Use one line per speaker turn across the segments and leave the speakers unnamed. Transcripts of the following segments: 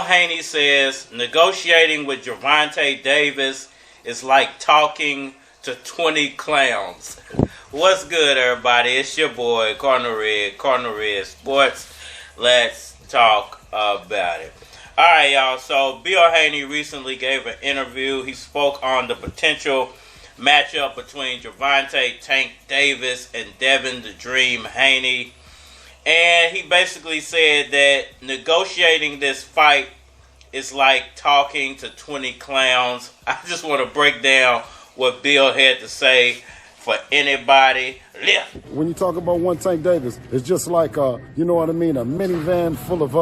Haney says negotiating with Gervonta Davis is like talking to 20 clowns. What's good, everybody? It's your boy, Cardinal Red Sports. Let's talk about it. Alright, y'all. So, Bill Haney recently gave an interview. He spoke on the potential matchup between Gervonta Tank Davis and Devin the Dream Haney. And he basically said that negotiating this fight is like talking to 20 clowns. I just want to break down what Bill had to say for anybody left.
When you talk about one Tank Davis, it's just like, you know what I mean, a minivan full of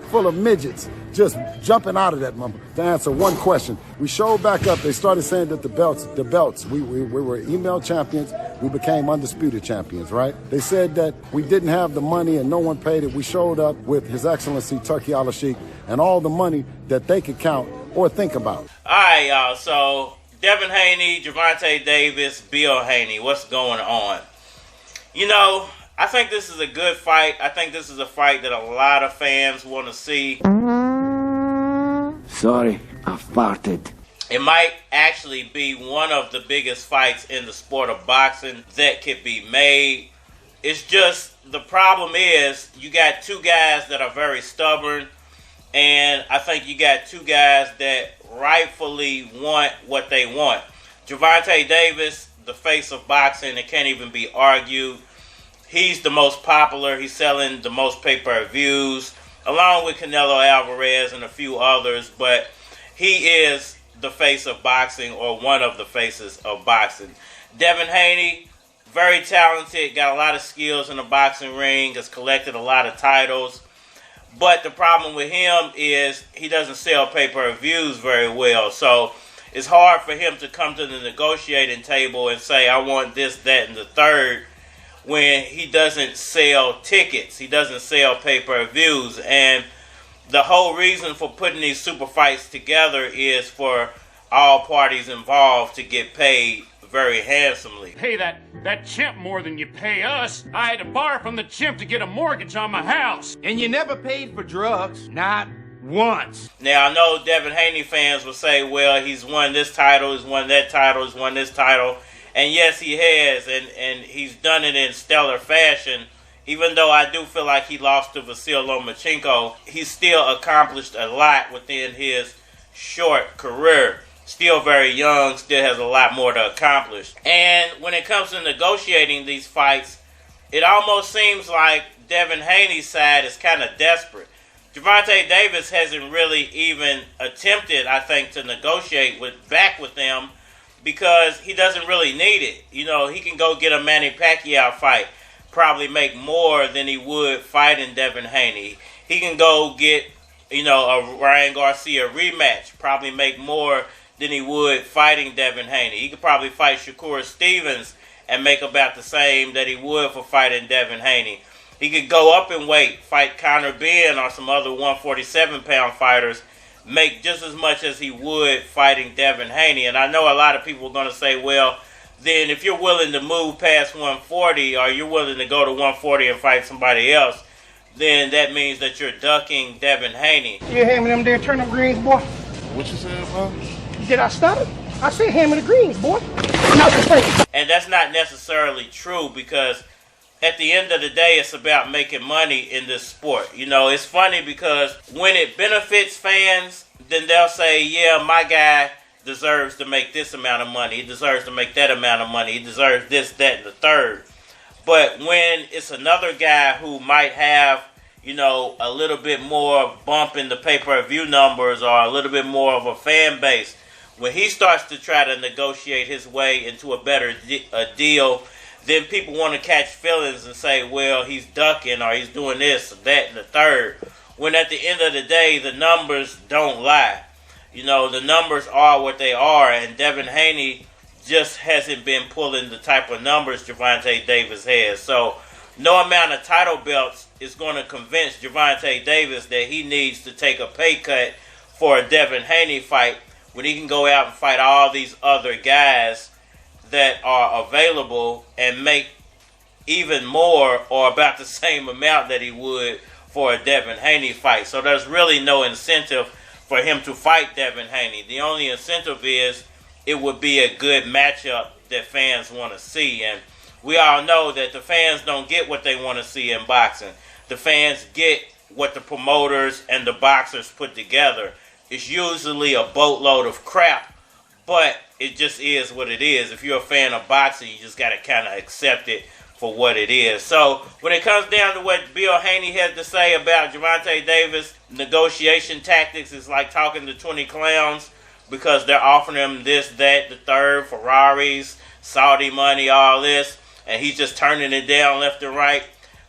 full of midgets just jumping out of that mumble to answer one question. We showed back up. They started saying that the belts, we were email champions. We became undisputed champions, right? They said that we didn't have the money and no one paid it. We showed up with His Excellency Turki Alalshikh and all the money that they could count or think about.
All right, y'all. So Devin Haney, Gervonta Davis, Bill Haney. What's going on? You know, I think this is a good fight. I think this is a fight that a lot of fans want to see.
Sorry, I farted.
It might actually be one of the biggest fights in the sport of boxing that could be made. It's just, the problem is, you got two guys that are very stubborn, and I think you got two guys that rightfully want what they want. Gervonta Davis, the face of boxing, it can't even be argued. He's the most popular. He's selling the most pay-per-views, along with Canelo Alvarez and a few others, but he is the face of boxing, or one of the faces of boxing. Devin Haney, very talented, got a lot of skills in the boxing ring, has collected a lot of titles. But the problem with him is he doesn't sell pay-per-views very well. So it's hard for him to come to the negotiating table and say, I want this, that, and the third, when he doesn't sell tickets. He doesn't sell pay-per-views. And the whole reason for putting these super fights together is for all parties involved to get paid very handsomely.
Pay that chimp more than you pay us. I had to borrow from the chimp to get a mortgage on my house.
And you never paid for drugs. Not once.
Now, I know Devin Haney fans will say, well, he's won this title, he's won that title, he's won this title. And yes, he has, and he's done it in stellar fashion. Even though I do feel like he lost to Vasil Lomachenko, he's still accomplished a lot within his short career. Still very young, still has a lot more to accomplish. And when it comes to negotiating these fights, it almost seems like Devin Haney's side is kind of desperate. Gervonta Davis hasn't really even attempted, I think, to negotiate back with them because he doesn't really need it. You know, he can go get a Manny Pacquiao fight, probably make more than he would fighting Devin Haney. He can go get, you know, a Ryan Garcia rematch, probably make more than he would fighting Devin Haney. He could probably fight Shakur Stevens and make about the same that he would for fighting Devin Haney. He could go up in weight, fight Conor Ben or some other 147-pound fighters, make just as much as he would fighting Devin Haney. And I know a lot of people are going to say, well, then if you're willing to move past 140 or you're willing to go to 140 and fight somebody else, then that means that you're ducking Devin Haney.
You hand me them there turnip greens, boy?
What you said, bro?
Did I stutter? I said hand me the greens, boy.
And that's not necessarily true because at the end of the day, it's about making money in this sport. You know, it's funny because when it benefits fans, then they'll say, yeah, my guy deserves to make this amount of money. He deserves to make that amount of money. He deserves this, that, and the third. But when it's another guy who might have, you know, a little bit more bump in the pay-per-view numbers or a little bit more of a fan base, when he starts to try to negotiate his way into a better deal, then people want to catch feelings and say, well, he's ducking or he's doing this, that, and the third. When at the end of the day, the numbers don't lie. You know, the numbers are what they are, and Devin Haney just hasn't been pulling the type of numbers Gervonta Davis has. So no amount of title belts is going to convince Gervonta Davis that he needs to take a pay cut for a Devin Haney fight when he can go out and fight all these other guys that are available and make even more or about the same amount that he would for a Devin Haney fight. So there's really no incentive for him to fight Devin Haney. The only incentive is it would be a good matchup that fans want to see. And we all know that the fans don't get what they want to see in boxing. The fans get what the promoters and the boxers put together. It's usually a boatload of crap, but it just is what it is. If you're a fan of boxing, you just got to kind of accept it for what it is. So when it comes down to what Bill Haney had to say about Gervonta Davis, negotiation tactics is like talking to 20 clowns because they're offering him this, that, the third, Ferraris, Saudi money, all this, and he's just turning it down left and right.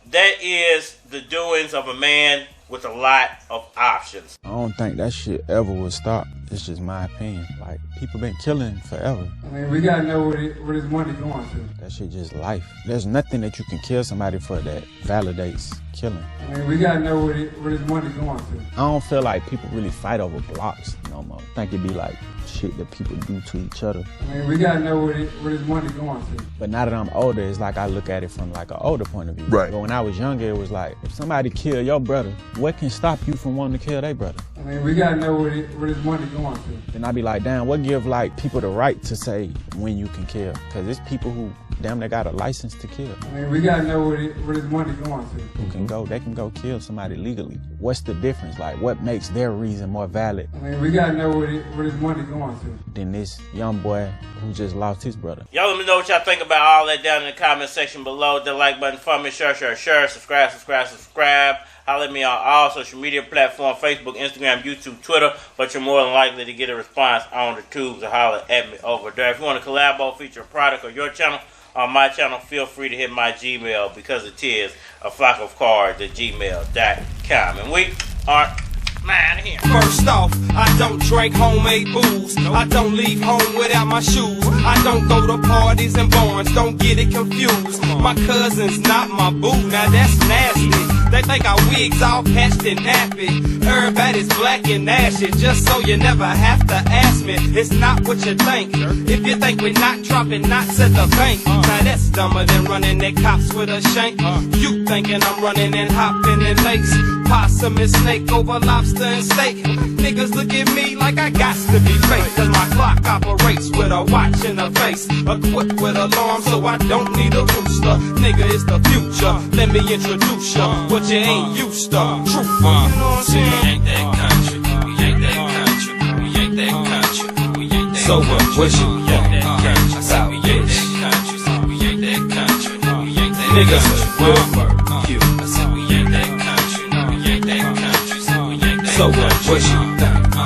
That is the doings of a man with a lot of options.
I don't think that shit ever will stop. It's just my opinion. Like, people been killing forever.
I mean, we gotta know where his money going to.
That shit just life. There's nothing that you can kill somebody for that validates killing.
I mean, we gotta know where his money going to.
I don't feel like people really fight over blocks no more. I think it'd be like shit that people do to each other.
I mean, we gotta know where his money going to.
But now that I'm older, it's like I look at it from like an older point of view.
Right.
But when I was younger, it was like, if somebody kill your brother, what can stop you from wanting to kill their brother?
I mean, we gotta know where his money going to.
Then I be like, damn, what give like people the right to say when you can kill? Because it's people who damn near got a license to kill.
I mean, we gotta know where his money going to.
Who can go, they can go kill somebody legally. What's the difference? Like, what makes their reason more valid?
I mean, we gotta know where his money going to.
Than this young boy who just lost his brother.
Y'all let me know what y'all think about all that down in the comment section below. The like button for me, share, subscribe. Holler at me on all social media platforms, Facebook, Instagram, YouTube, Twitter, but you're more than likely to get a response on the tubes or holler at me over there. If you want to collab or feature a product or your channel on my channel, feel free to hit my Gmail because it is a flock of cards at gmail.com. And we are man here.
First off, I don't drink homemade booze. I don't leave home without my shoes. I don't go to parties and barns, don't get it confused. My cousin's not my boo, now that's nasty. They think our wigs all patched and nappy. Everybody's black and ashy, just so you never have to ask me. It's not what you think. If you think we're not dropping knots at the bank, now that's dumber than running at cops with a shank. You thinking I'm running and hopping in lakes, possum and snake over lobster and steak. Niggas look at me like I got to be fake, cause my clock operates with a watch in the face, equipped with alarm so I don't need a rooster. Nigga, it's the future, let me introduce ya, what you ain't used to. Truth, you know what I'm saying? We ain't that country, we ain't that country, we ain't that country, we ain't that. So what you want? We ain't that country, we ain't that country, we ain't that. Niggas will murder you. I said we ain't that country, we ain't that country, we ain't that. So what you think? I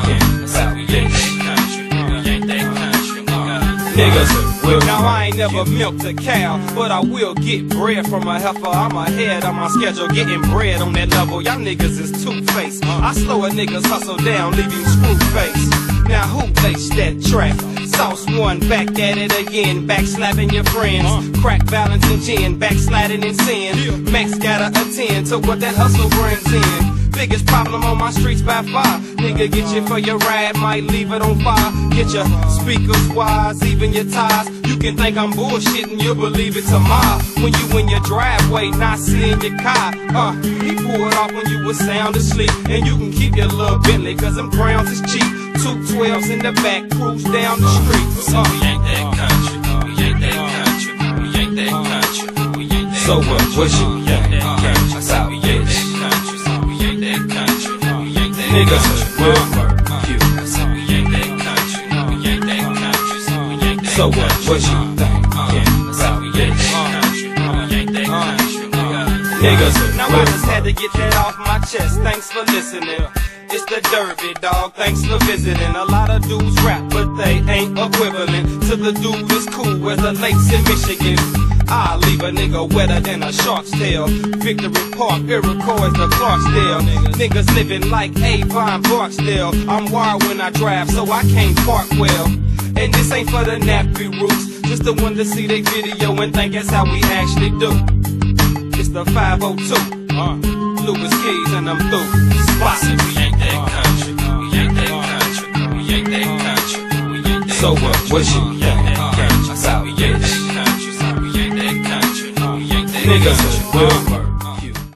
said we ain't that country, we ain't that country, niggas will. Now I ain't never milked a cow, but I will get bread from a heifer. I'm ahead on my schedule, getting bread on that level. Y'all niggas is two-faced. I slow a nigga's hustle down, leave you screw-faced. Now who laced that track? Sauce one, back at it again, backslapping your friends. Crack balance and gin, backsliding in sin. Max gotta attend to what that hustle brings in. Biggest problem on my streets by far. Nigga get you for your ride, might leave it on fire. Get your speakers wise, even your tires. You can think I'm bullshitting, you'll believe it tomorrow. When you in your driveway, not seeing your car. He pulled off when you was sound asleep. And you can keep your little Bentley, cause them crowns is cheap. 212s in the back, cruise down the street. We ain't that country, we ain't that country, we ain't that country, we ain't that. So what you ain't that country, so we ain't that country, so we ain't that country, we ain't that. Niggas will murder you. I said we ain't that country, we ain't that country, so we ain't that. So what you think? So we ain't that country, we ain't that country, niggas. Now I just had to get that off my chest. Thanks for listening. It's the Derby, dog, thanks for visiting. A lot of dudes rap, but they ain't equivalent to the dude that's cool as the lakes in Michigan. I'll leave a nigga wetter than a shark's tail. Victory Park, Iroquois is the Clarksdale. Niggas living like Avon Barksdale. I'm wild when I drive, so I can't park well. And this ain't for the nappy roots, just the one to see they video and think that's how we actually do. It's the 502. Louis Keys and I'm through. Spots it, we ain't that country, we ain't that country, we ain't that country, we ain't that. So what you ain't that country, so we ain't that country, so we ain't that country, we ain't that. Niggas will murder.